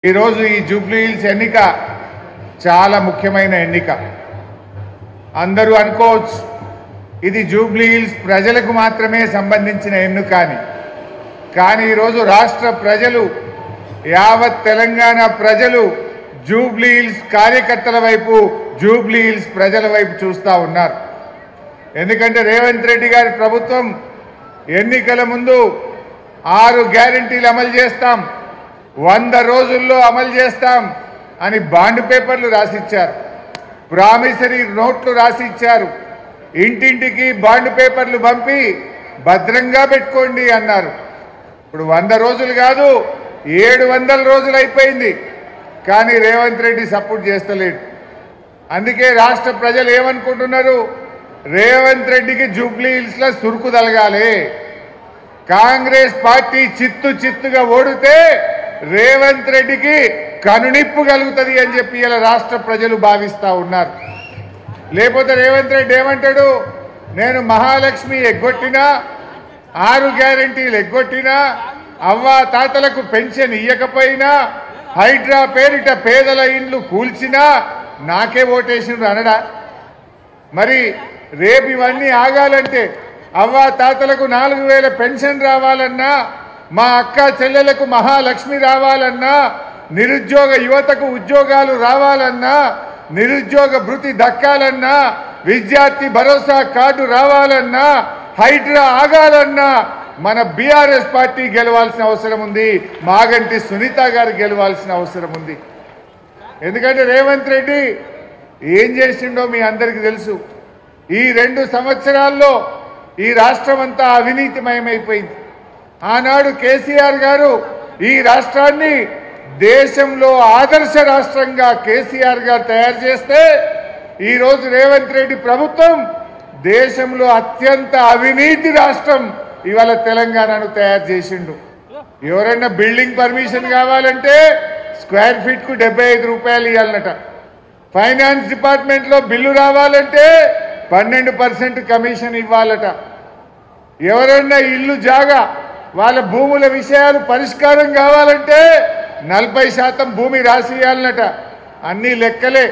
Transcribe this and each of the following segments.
ఈ రోజు ఈ జూబ్లీ హిల్స్ ఎన్నిక చాలా ముఖ్యమైన ఎన్నిక. అందరూ అనుకోవచ్చు ఇది జూబ్లీ హిల్స్ ప్రజలకు మాత్రమే సంబంధించిన ఎన్నిక అని. కానీ ఈరోజు రాష్ట్ర ప్రజలు, యావత్ తెలంగాణ ప్రజలు జూబ్లీ హిల్స్ కార్యకర్తల వైపు, జూబ్లీ హిల్స్ ప్రజల వైపు చూస్తూ ఉన్నారు. ఎందుకంటే రేవంత్ రెడ్డి గారి ప్రభుత్వం ఎన్నికల ముందు 6 గ్యారెంటీలు అమలు చేస్తాం, 100 రోజుల్లో అమలు చేస్తాం అని బాండ్ పేపర్లు రాసిచ్చారు, ప్రామిసరీ నోట్లు రాసిచ్చారు, ఇంటింటికి బాండ్ పేపర్లు పంపి భద్రంగా పెట్టుకోండి అన్నారు. ఇప్పుడు 100 రోజులు కాదు, 700 రోజులు అయిపోయింది. కానీ రేవంత్ రెడ్డి సపోర్ట్ చేస్తలేడు. అందుకే రాష్ట్ర ప్రజలు ఏమనుకుంటున్నారు, రేవంత్ రెడ్డికి జూబ్లీ హిల్స్లో సురుకు తలగాలి, కాంగ్రెస్ పార్టీ చిత్తుగా ఓడితే రేవంత్ రెడ్డికి కనునిప్పు కలుగుతుంది అని చెప్పి ఇలా రాష్ట్ర ప్రజలు భావిస్తూ ఉన్నారు. లేకపోతే రేవంత్ రెడ్డి ఏమంటాడు, నేను మహాలక్ష్మి ఎగ్గొట్టినా, 6 గ్యారెంటీలు ఎగ్గొట్టినా, అవ్వా తాతలకు పెన్షన్ ఇయ్యకపోయినా, హైడ్రా పేరిట పేదల ఇండ్లు కూల్చినా నాకే ఓటేసిండ్రు అనడా? మరి రేపు ఇవన్నీ ఆగాలంటే, అవ్వా తాతలకు 4000 పెన్షన్ రావాలన్నా, మా అక్క చెల్లెలకు మహాలక్ష్మి రావాలన్నా, నిరుద్యోగ యువతకు ఉద్యోగాలు రావాలన్నా, నిరుద్యోగ భృతి దక్కాలన్నా, విద్యార్థి భరోసా కార్డు రావాలన్నా, హైడ్రా ఆగాలన్నా మన బీఆర్ఎస్ పార్టీ గెలవాల్సిన అవసరం ఉంది, మాగంటి సునీత గారు గెలవాల్సిన అవసరం ఉంది. ఎందుకంటే రేవంత్ రెడ్డి ఏం చేసిండో మీ అందరికీ తెలుసు. ఈ 2 సంవత్సరాల్లో ఈ రాష్ట్రం అంతా అవినీతిమయమైపోయింది. ఆనాడు కేసీఆర్ గారు ఈ రాష్ట్రాన్ని దేశంలో ఆదర్శ రాష్ట్రంగా కేసీఆర్ గారు తయారు చేస్తే, ఈరోజు రేవంత్ రెడ్డి ప్రభుత్వం దేశంలో అత్యంత అవినీతి రాష్ట్రం ఇవాళ తెలంగాణను తయారు చేసిండు. ఎవరైనా బిల్డింగ్ పర్మిషన్ కావాలంటే స్క్వేర్ ఫీట్కు 75 రూపాయలు ఇవ్వాలన్నట. ఫైనాన్స్ డిపార్ట్మెంట్లో బిల్లు రావాలంటే 12% కమిషన్ ఇవ్వాలట. ఎవరన్నా ఇల్లు జాగా వాళ్ళ భూముల విషయాలు పరిష్కారం కావాలంటే 40% భూమి రాసి ఇవ్వాలన్నట. అన్ని లెక్కలే,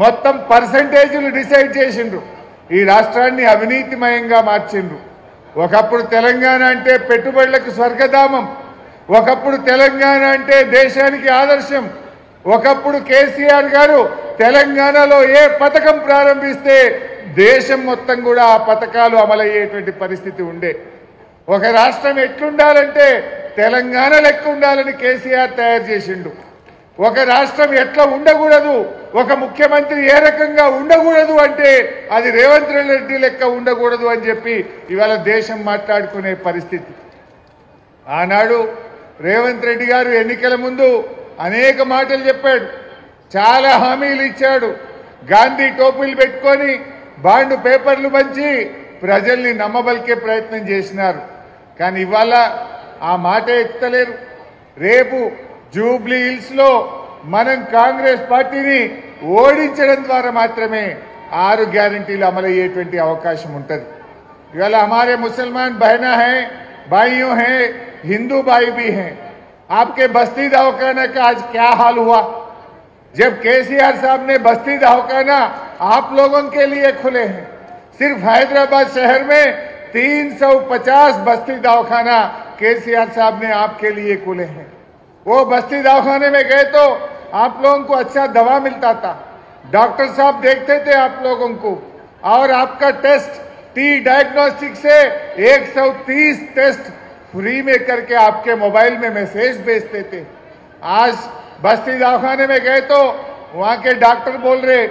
మొత్తం పర్సంటేజీలు డిసైడ్ చేసిండ్రు. ఈ రాష్ట్రాన్ని అవినీతిమయంగా మార్చిండ్రు. ఒకప్పుడు తెలంగాణ అంటే పెట్టుబడులకు స్వర్గధామం, ఒకప్పుడు తెలంగాణ అంటే దేశానికి ఆదర్శం. ఒకప్పుడు కేసీఆర్ గారు తెలంగాణలో ఏ పథకం ప్రారంభిస్తే దేశం మొత్తం కూడా ఆ పథకాలు అమలయ్యేటువంటి పరిస్థితి ఉండే. ఒక రాష్ట్రం ఎట్లుండాలంటే తెలంగాణ లెక్క ఉండాలని కేసీఆర్ తయారు చేసిండు. ఒక రాష్ట్రం ఎట్లా ఉండకూడదు, ఒక ముఖ్యమంత్రి ఏ రకంగా ఉండకూడదు అంటే అది రేవంత్ రెడ్డి లెక్క ఉండకూడదు అని చెప్పి ఇవాళ దేశం మాట్లాడుకునే పరిస్థితి. ఆనాడు రేవంత్ రెడ్డి గారు ఎన్నికల ముందు అనేక మాటలు చెప్పాడు, చాలా హామీలు ఇచ్చాడు. గాంధీ టోపీలు పెట్టుకొని బాండ్ పేపర్లు పంచి ప్రజల్ని నమ్మబలికే ప్రయత్నం చేసినారు. కానీ ఇవాళ ఆ మాట ఎత్తలేరు. రేపు జూబ్లీ హిల్స్లో మనం కాంగ్రెస్ పార్టీని ఓడించడం ద్వారా మాత్రమే 6 గ్యారెంటీలు అమలయ్యేటువంటి అవకాశం ఉంటుంది. ఇవాళ हमारे मुसलमान बहना है, भाइयों हैं, हिंदू भाई भी हैं. आपके बस्ती दवाखाना का आज क्या हाल हुआ? जब केसीआर साहब ने बस्ती दवाखाना आप लोगों के लिए खुले हैं, सिर्फ हैदराबाद शहर में 350 बस्ती दवाखाना केसीआर साहब ने आपके लिए खुले हैं. वो बस्ती दवाखाने में गए तो आप लोगों को अच्छा दवा मिलता था, डॉक्टर साहब देखते थे आप लोगों को, और आपका टेस्ट टी डायग्नोस्टिक से 130 टेस्ट फ्री में करके आपके मोबाइल में मैसेज भेजते थे. आज बस्ती दवाखाने में गए तो वहाँ के डॉक्टर बोल रहे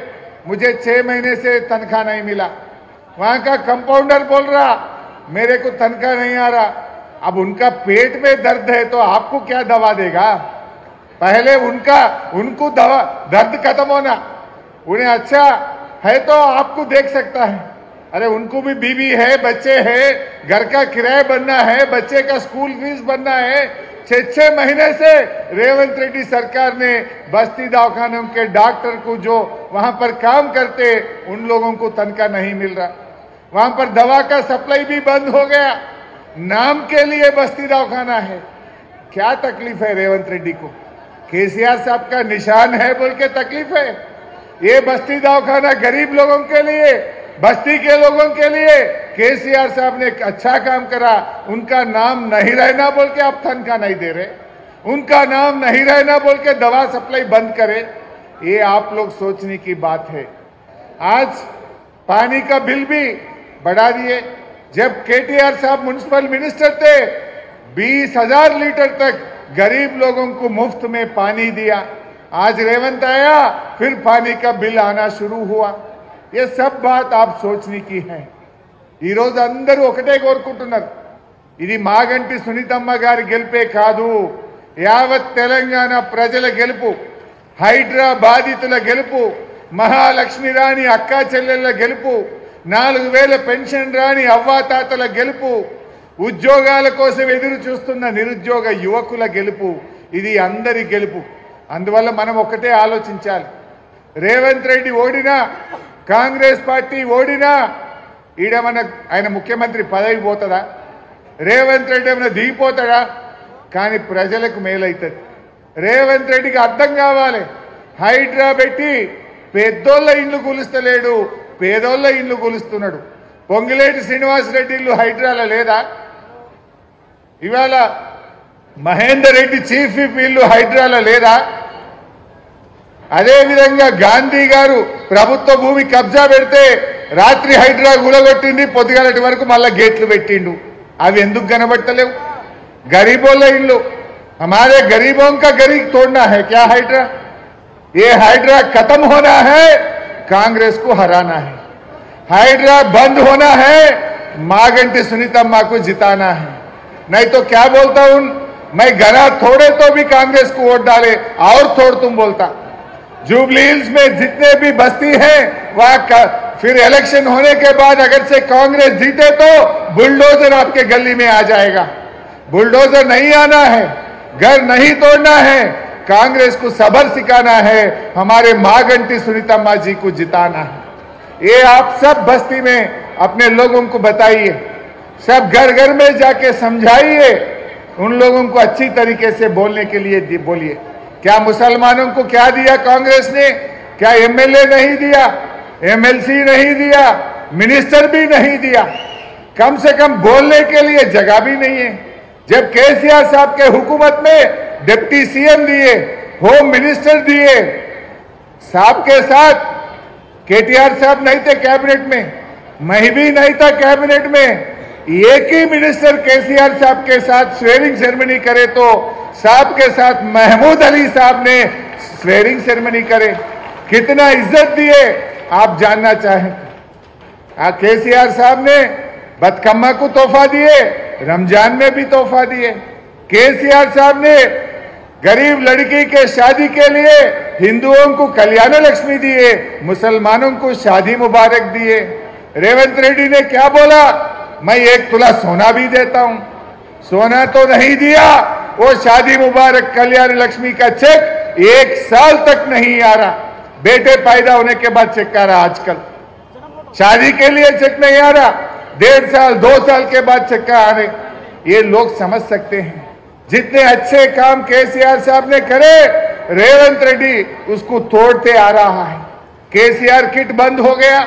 मुझे 6 महीने से तनख्वाह नहीं मिला. वहाँ का कंपाउंडर बोल रहा मेरे को तनख्वाह नहीं आ रहा. अब उनका पेट में दर्द है तो आपको क्या दवा देगा? पहले उनको दवा दर्द खत्म होना, उन्हें अच्छा है तो आपको देख सकता है. अरे उनको भी बीवी है, बच्चे हैं, घर का किराया बनना है, बच्चे का स्कूल फीस बनना है. 6 महीने से रेवंत रेड्डी सरकार ने बस्ती दवाखानों के डॉक्टर को जो वहां पर काम करते उन लोगों को तनख्वाह नहीं मिल रहा. वहां पर दवा का सप्लाई भी बंद हो गया. नाम के लिए बस्ती दवाखाना है. क्या तकलीफ है रेवंत रेड्डी को? केसीआर साहब का निशान है बोल के तकलीफ है। ये बस्ती दवाखाना गरीब लोगों के लिए, बस्ती के लोगों के लिए केसीआर साहब ने एक अच्छा काम करा। उनका नाम नहीं रहना बोल के आप तनख्वाह नहीं दे रहे, उनका नाम नहीं रहना बोल के दवा सप्लाई बंद करे। ये आप लोग सोचने की बात है। आज पानी का बिल भी बढ़ा दिए। जब केटीआर साहब म्युनिसिपल मिनिस्टर थे 20,000 लीटर तक गरीब लोगों को मुफ्त में पानी दिया। आज रेवंत आया, फिर पानी का बिल आना शुरू हुआ। ये सब बात आप सोचने की है। ఈ రోజు అందరూ ఒకటే కోరుకుంటున్నారు, ఇది మాగంటి సునీతమ్మ గారి గెలుపే కాదు, యావత్ తెలంగాణ ప్రజల గెలుపు, హైడ్రా బాధితుల గెలుపు, మహాలక్ష్మి రాణి అక్కా చెల్లెళ్ళ గెలుపు, 4000 పెన్షన్ రాణి అవ్వాతాతల గెలుపు, ఉద్యోగాల కోసం ఎదురు చూస్తున్న నిరుద్యోగ యువకుల గెలుపు, ఇది అందరి గెలుపు। అందువల్ల మనం ఒకటే ఆలోచించాలి, రేవంత్ రెడ్డి ఓడినా, కాంగ్రెస్ పార్టీ ఓడినా ఈడమన్న ఆయన ముఖ్యమంత్రి పదవి పోతదా, రేవంత్ రెడ్డి ఏమైనా దిగిపోతాడా? కానీ ప్రజలకు మేలైతది। రేవంత్ రెడ్డికి అర్థం కావాలి, హైడ్రా పెట్టి పెద్దోళ్ళ ఇండ్లు కూలుస్తలేడు, పేదోళ్ళ ఇండ్లు కూలుస్తున్నాడు। పొంగిలేటి శ్రీనివాస్ రెడ్డి ఇల్లు హైడ్రాలో లేదా? ఇవాళ మహేందర్ రెడ్డి చీఫ్ విప్ ఇల్లు హైడ్రాలో లేదా? అదేవిధంగా గాంధీ గారు ప్రభుత్వ భూమి కబ్జా పెడితే రాత్రి హైడ్రా గులగొట్టింది, పొద్దుగాలటి వరకు మళ్ళా గేట్లు పెట్టిండు। అవి ఎందుకు కనబట్టలేవు? గరీబోళ్ళ ఇల్లు, हमारे गरीबों का गरीब तोड़ना है क्या हाइड्रा? ये हाइड्रा खत्म होना है, कांग्रेस को हराना है। हाइड्रा बंद होना है, मागंटी सुनीतम्मा को जिताना है। नहीं तो क्या बोलता हूं मैं, घना थोड़े तो भी कांग्रेस को वोट डाले और थोड़ तुम बोलता। जुबली हिल्स में जितने भी बस्ती हैं वहां फिर इलेक्शन होने के बाद अगर से कांग्रेस जीते तो बुलडोजर आपके गली में आ जाएगा। बुलडोजर नहीं आना है, घर नहीं तोड़ना है, कांग्रेस को सबर सिखाना है, हमारे मागंटी सुनीतम्मा जी को जिताना है। ये आप सब बस्ती में अपने लोगों को बताइए, सब घर घर में जाके समझाइए, उन लोगों को अच्छी तरीके से बोलने के लिए बोलिए। क्या मुसलमानों को क्या दिया कांग्रेस ने? क्या एमएलए नहीं दिया, एमएलसी नहीं दिया, मिनिस्टर भी नहीं दिया? कम से कम बोलने के लिए जगह भी नहीं है। जब केसीआर साहब के हुकूमत में डिप्टी सीएम दिए, होम मिनिस्टर दिए, साहब के साथ केटीआर साहब नहीं थे कैबिनेट में, मैं भी नहीं था कैबिनेट में, एक ही मिनिस्टर केसीआर साहब के साथ स्वेरिंग सेरेमनी करे तो साहब के साथ महमूद अली साहब ने स्वेरिंग सेरेमनी करे। कितना इज्जत दिए आप जानना चाहें। केसीआर साहब ने बतकम्मा को तोहफा दिए, रमजान में भी तोहफा दिए। केसीआर साहब ने गरीब लड़की के शादी के लिए हिंदुओं को कल्याण लक्ष्मी दिए, मुसलमानों को शादी मुबारक दिए। रेवंत रेड्डी ने क्या बोला, मैं 1 तोला सोना भी देता हूं। सोना तो नहीं दिया, वो शादी मुबारक कल्याण लक्ष्मी का चेक 1 साल तक नहीं आ रहा। बेटे पैदा होने के बाद चेक आ रहा, आजकल शादी के लिए चेक नहीं आ रहा, 1.5 साल 2 साल के बाद चेक आ रहे। ये लोग समझ सकते हैं जितने अच्छे काम केसीआर साहब ने करे, रेवंत रेड्डी उसको तोड़ते आ रहा है। केसीआर किट बंद हो गया,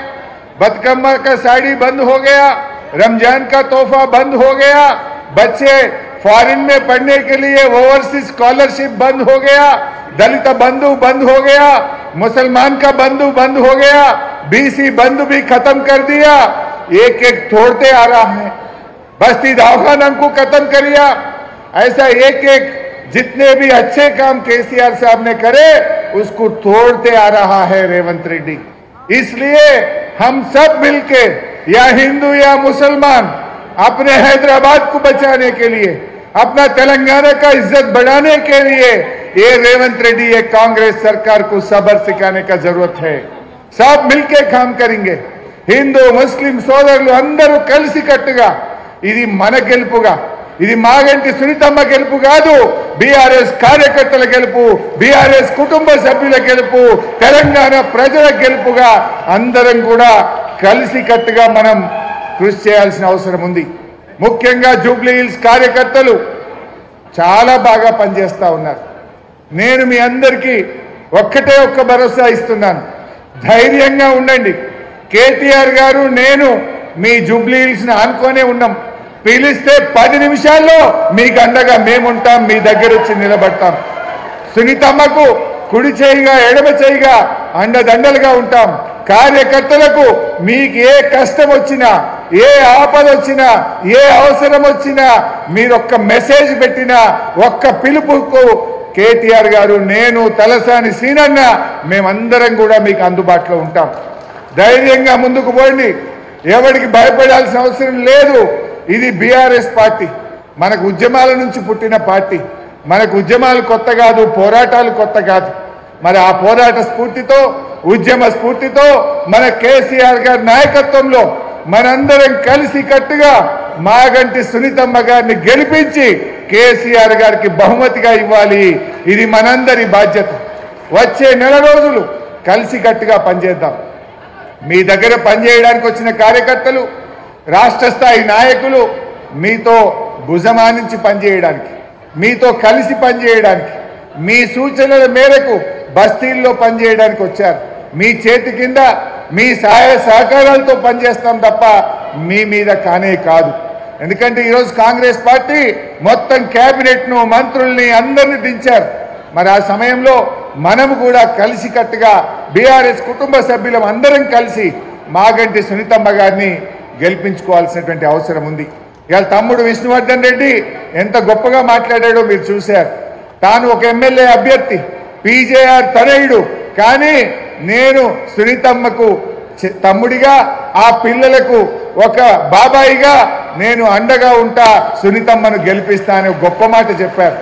बतकम्मा का साड़ी बंद हो गया, रमजान का तोहफा बंद हो गया, बच्चे फॉरेन में पढ़ने के लिए ओवरसीज स्कॉलरशिप बंद हो गया, दलित बंधु बंद हो गया, मुसलमान का बंधु बंद हो गया, बीसी बंधु भी खत्म कर दिया। एक एक तोड़ते आ रहा है। बस्ती दवाखाना को खत्म कर दिया। ऐसा एक एक जितने भी अच्छे काम केसीआर साहब ने करे उसको तोड़ते आ रहा है रेवंत रेड्डी। इसलिए हम सब मिलके, या हिंदू या मुसलमान, अपने हैदराबाद को बचाने के लिए, अपना तेलंगाना का इज्जत बढ़ाने के लिए ये रेवंत रेड्डी, ये कांग्रेस सरकार को सबर सिखाने का जरूरत है। सब मिलके काम करेंगे। हिंदू मुस्लिम సోదరులు అందరూ కలిసి కట్టుగా, ఇది మన గెలుపుగా, ఇది మాగంటి సునీతమ్మ గెలుపు కాదు, బీఆర్ఎస్ కార్యకర్తల గెలుపు, బీఆర్ఎస్ కుటుంబ సభ్యుల గెలుపు, తెలంగాణ ప్రజల గెలుపుగా అందరం కూడా కలిసి కట్టుగా మనం కృషి చేయాల్సిన అవసరం ఉంది। ముఖ్యంగా జూబ్లీ హిల్స్ కార్యకర్తలు చాలా బాగా పనిచేస్తా ఉన్నారు। నేను మీ అందరికీ ఒక్కటే ఒక్క భరోసా ఇస్తున్నాను, ధైర్యంగా ఉండండి. కేటీఆర్ గారు నేను మీ జూబ్లీ హిల్స్ని ఆనుకొనే ఉన్నాం. పిలిస్తే 10 నిమిషాల్లో మీకు అండగా మేముంటాం, మీ దగ్గర వచ్చి నిలబడతాం. సునీతమ్మకు కుడి చేయిగా ఎడమ చేయిగా అండదండలుగా ఉంటాం. కార్యకర్తలకు మీకు ఏ కష్టం వచ్చినా, ఏ ఆపద వచ్చినా, ఏ అవసరం వచ్చినా, మీరు ఒక్క మెసేజ్ పెట్టినా, ఒక్క పిలుపుకు కేటీఆర్ గారు, నేను, తలసాని సీనన్న మేమందరం కూడా మీకు అందుబాటులో ఉంటాం. ధైర్యంగా ముందుకు పోండి, ఎవరికి భయపడాల్సిన అవసరం లేదు. ఇది బీఆర్ఎస్ పార్టీ, మనకు ఉద్యమాల నుంచి పుట్టిన పార్టీ. మనకు ఉద్యమాలు కొత్త కాదు, పోరాటాలు కొత్త కాదు. మరి ఆ పోరాట స్ఫూర్తితో, ఉద్యమ స్ఫూర్తితో మన కేసీఆర్ గారి నాయకత్వంలో మనందరం కలిసి కట్టుగా మాగంటి సునీతమ్మ గారిని గెలిపించి కేసీఆర్ గారికి బహుమతిగా ఇవ్వాలి. ఇది మనందరి బాధ్యత. వచ్చే నెల రోజులు కలిసి కట్టుగా పనిచేద్దాం. మీ దగ్గర పనిచేయడానికి వచ్చిన కార్యకర్తలు, రాష్ట్ర స్థాయి నాయకులు మీతో భుజమానించి పనిచేయడానికి, మీతో కలిసి పనిచేయడానికి, మీ సూచనల మేరకు బస్తీల్లో పనిచేయడానికి వచ్చారు. మీ చేతి కింద మీ సహాయ సహకారాలతో పనిచేస్తాం తప్ప మీ మీద కానే కాదు. ఎందుకంటే ఈరోజు కాంగ్రెస్ పార్టీ మొత్తం క్యాబినెట్ను, మంత్రుల్ని అందరినీ దించారు. మరి ఆ సమయంలో మనము కూడా కలిసికట్టుగా బీఆర్ఎస్ కుటుంబ సభ్యులం అందరం కలిసి మాగంటి సునీతమ్మ గారిని గెలిపించుకోవాల్సినటువంటి అవసరం ఉంది. ఇవాళ తమ్ముడు విష్ణువర్ధన్ రెడ్డి ఎంత గొప్పగా మాట్లాడాడో మీరు చూశారు. తాను ఒక ఎమ్మెల్యే అభ్యర్థి, పీజేఆర్ తనయుడు, కానీ నేను సునీతమ్మకు తమ్ముడిగా, ఆ పిల్లలకు ఒక బాబాయిగా నేను అండగా ఉంటా, సునీతమ్మను గెలిపిస్తా అని గొప్ప మాట చెప్పారు.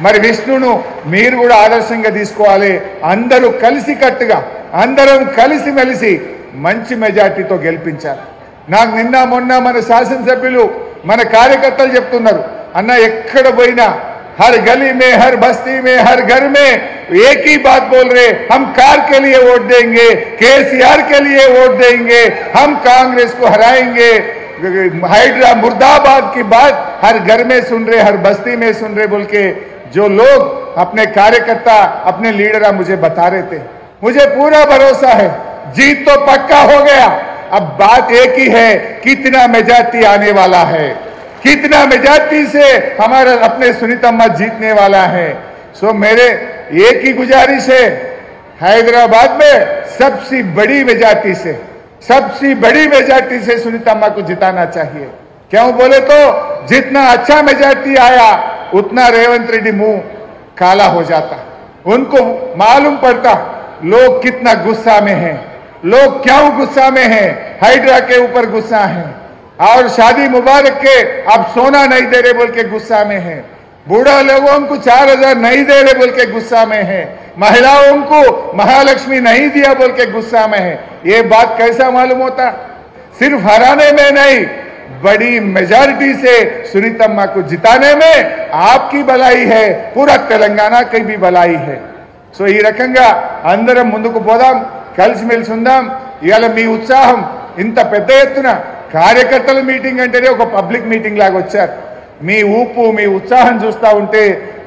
మరి విష్ణును మీరు కూడా ఆదర్శంగా తీసుకోవాలి. అందరూ కలిసికట్టుగా, అందరం కలిసిమెలిసి మంచి మెజార్టీతో గెలిపించారు. నాకు నిన్న మొన్న మన శాసనసభ్యులు, మన కార్యకర్తలు చెప్తున్నారు, అన్న ఎక్కడ పోయినా हर गली में, हर बस्ती में, हर घर में एक ही बात बोल रहे, हम कार के लिए वोट देंगे, केसीआर के लिए वोट देंगे, हम कांग्रेस को हराएंगे। हाइड्रा मुर्दाबाद की बात हर घर में सुन रहे, हर बस्ती में सुन रहे बोल के जो लोग अपने कार्यकर्ता, अपने लीडर मुझे बता रहे थे। मुझे पूरा भरोसा है जीत तो पक्का हो गया। अब बात एक ही है, कितना मेजॉरिटी आने वाला है, कितना मेजॉरिटी से हमारा अपने सुनीतम्मा जीतने वाला है। सो मेरे एक ही गुजारिश है, हैदराबाद में सबसे बड़ी मेजॉरिटी से सुनीतम्मा को जिताना चाहिए। क्यों बोले तो जितना अच्छा मेजॉरिटी आया उतना रेवंत रेड्डी मुंह काला हो जाता। उनको मालूम पड़ता लोग कितना गुस्सा में हैं, लोग क्यों गुस्सा में हैं, हाइड्रा के ऊपर गुस्सा है, और शादी मुबारक के अब सोना नहीं दे रहे बोल के गुस्सा में है, बूढ़ा लोगों को 4000 नहीं दे रहे बोल के गुस्सा में है, महिलाओं को महालक्ष्मी नहीं दिया बोल के गुस्सा में है। ये बात कैसा मालूम होता? सिर्फ हराने में नहीं, बड़ी मेजॉरिटी से सुनीतम्मा को जिताने में आपकी भलाई है, पूरा तेलंगाना की भी भलाई है। सो ఈ రకంగా అందరం ముందుకు పోదాం, కలిసిమెలిసి ఉందాం. ఇవాళ మీ ఉత్సాహం ఇంత పెద్ద ఎత్తున కార్యకర్తల మీటింగ్ అంటేనే ఒక పబ్లిక్ మీటింగ్ లాగా వచ్చారు. మీ ఊపు, మీ ఉత్సాహం చూస్తూ ఉంటే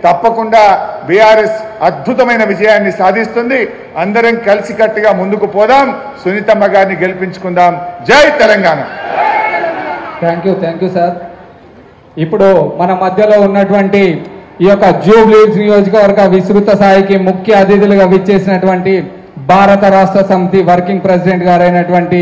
తప్పకుండా బీఆర్ఎస్ అద్భుతమైన విజయాన్ని సాధిస్తుంది. అందరం కలిసికట్టుగా ముందుకు పోదాం, సునీతమ్మ గారిని గెలిపించుకుందాం. జై తెలంగాణ. Thank you sir. ఇప్పుడు మన మధ్యలో ఉన్నటువంటి ఈ యొక్క జూబ్లీ హిల్స్ నియోజకవర్గ విస్తృత స్థాయికి ముఖ్య అతిథులుగా విచ్చేసినటువంటి భారత రాష్ట్ర సమితి వర్కింగ్ ప్రెసిడెంట్ గారైనటువంటి